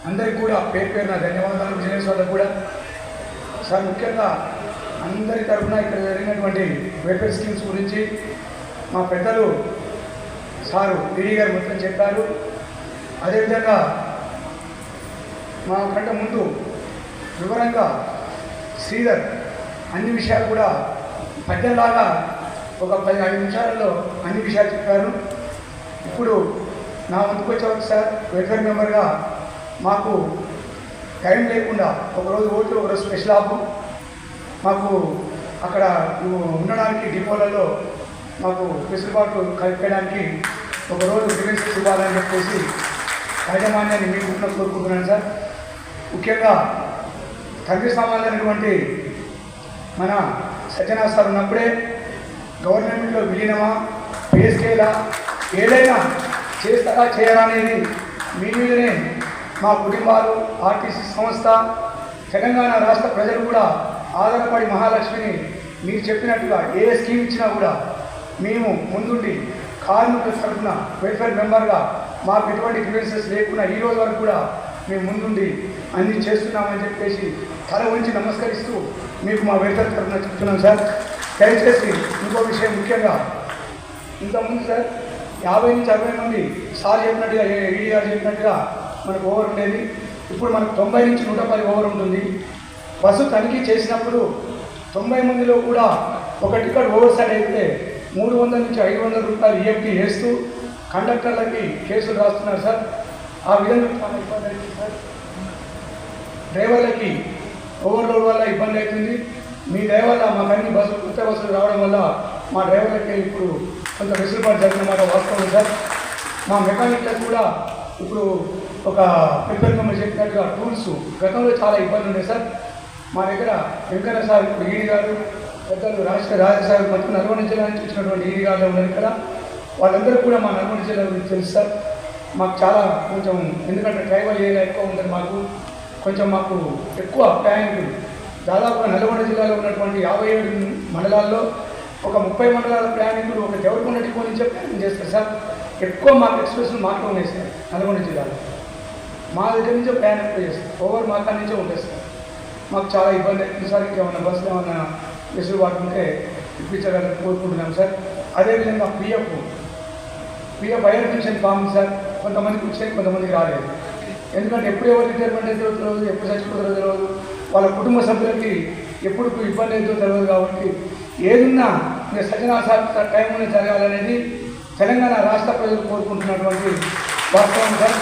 అందరికీ కూడా పేరు పేరున ధన్యవాదాలు. బిజినెస్ వాళ్ళకు కూడా సార్ ముఖ్యంగా అందరి తరఫున ఇక్కడ జరిగినటువంటి వెల్ఫేర్ స్కీమ్స్ గురించి మా పెద్దలు సారు డిడి గారు మొత్తం చెప్పారు. అదేవిధంగా మా కంటే ముందు వివరంగా శ్రీధర్ అన్ని విషయాలు కూడా పద్యంలాగా ఒక 15 నిమిషాలలో అన్ని విషయాలు చెప్పారు. ఇప్పుడు నా ముందుకు వచ్చేవారు సార్ వెల్ఫేర్ మెంబర్గా మాకు టైం లేకుండా ఒకరోజు ఓట్లు ఒకరోజు స్పెషల్ ఆఫ్ మాకు అక్కడ ఉండడానికి డిపోలలో మాకు వెసులుబాటు కలిపేయడానికి ఒకరోజు డిఫెన్సెస్ ఇవ్వాలని చెప్పేసి యాజమాన్యాన్ని మీకు కోరుకుంటున్నాను సార్. ముఖ్యంగా తండ్రి సమానమైనటువంటి మన సత్యనాథ సార్ ఉన్నప్పుడే గవర్నమెంట్లో విలీనమా పే స్కేలా ఏదైనా చేస్తారా చేయరా అనేది మీ మీదనే మా కుటుంబాలు ఆర్టీసీ సంస్థ తెలంగాణ రాష్ట్ర ప్రజలు కూడా ఆధారపడి మహాలక్ష్మిని మీరు చెప్పినట్టుగా ఏ స్కీమ్ ఇచ్చినా కూడా మేము ముందుండి కార్మికుల తరఫున వెల్ఫేర్ మెంబర్గా మాకు ఎటువంటి గ్రీవెన్సెస్ లేకుండా ఈ రోజు వరకు కూడా మేము ముందుండి అన్నీ చేస్తున్నామని చెప్పేసి తల ఉంచి నమస్కరిస్తూ మీకు మా వెల్ఫేర్ తరఫున చెప్తున్నాం సార్. దయచేసి ఇంకో విషయం ముఖ్యంగా ఇంతకుముందు సార్ 50 నుంచి 60 మంది సార్ చెప్పినట్టుగా ఈడీ గారు చెప్పినట్టుగా మనకు ఓవర్ ఉండేది. ఇప్పుడు మనకు 90 నుంచి 110 ఓవర్ ఉంటుంది. బస్సు తనిఖీ చేసినప్పుడు 90 మందిలో కూడా ఒక టికెట్ ఓవర్ సైడ్ అయితే 300 నుంచి 500 రూపాయలు ఈఎఫ్టీ వేస్తూ కండక్టర్లకి కేసులు రాస్తున్నారు సార్. ఆ విధంగా చాలా ఇబ్బంది అవుతుంది సార్. డ్రైవర్లకి ఓవర్లోడ్ వల్ల ఇబ్బంది అవుతుంది. మీ దయ వల్ల మాకు అన్ని కొత్త బస్సులు రావడం వల్ల మా డ్రైవర్లకి ఇప్పుడు కొంత వెసులుబాటు జరిగిన మాట వాస్తవం సార్. మా మెకానిక్లకు కూడా ఇప్పుడు ఒక వెల్ఫేర్ మెంబర్ చెప్పినట్టుగా టూల్స్ గతంలో చాలా ఇబ్బంది ఉన్నాయి సార్. మా దగ్గర వెంకన్న సార్ ఇప్పుడు ఈడీ గారు పెద్దలు రాజసార్ మొత్తం నల్గొండ జిల్లా నుంచి వచ్చినటువంటి ఈడీ గారు ఉన్నారు ఇక్కడ. వాళ్ళందరూ కూడా మా నల్గొండ జిల్లా గురించి తెలుసు సార్. మాకు చాలా కొంచెం ఎందుకంటే ట్రైబల్ ఏరియా ఎక్కువ ఉంటుంది కొంచెం మాకు ఎక్కువ ప్రయాణికులు దాదాపుగా నల్గొండ జిల్లాలో ఉన్నటువంటి 57 మండలాల్లో ఒక 30 మండలాల ప్రయాణికులు ఒక దేవరకొండ డిపో నుంచే ప్రయాణం చేస్తారు సార్. ఎక్కువ మాకు ఎక్స్ప్రెస్లు మాకు ఉన్నాయి సార్. నల్గొండ జిల్లాలో మా దగ్గర నుంచే ప్రయాణం చేస్తారు. ఓవర్ మా కాడి నుంచే ఉంటుంది సార్. మాకు చాలా ఇబ్బంది అవుతుంది సార్. ఇంకేమన్నా బస్సులు ఏమన్నా వెసులుబాటు ఉంటే ఇప్పించగలని కోరుకుంటున్నాం సార్. అదేవిధంగా PF higher pension form sir కొంతమందికి వచ్చాయి, కొంతమందికి రాలేదు. ఎందుకంటే ఎప్పుడు ఎవరు రిటైర్మెంట్ అయితే తెలియదు, ఎప్పుడు చచ్చిపోతారో తెలియదు, వాళ్ళ కుటుంబ సభ్యులకి ఎప్పుడు ఇబ్బంది అయితే తెలియదు. కాబట్టి ఏదున్నా ఇంకా సత్యనాథ సార్ టైంలోనే జరగాలనేది తెలంగాణ రాష్ట్ర ప్రజలు కోరుకుంటున్నటువంటి వాస్తవం సార్.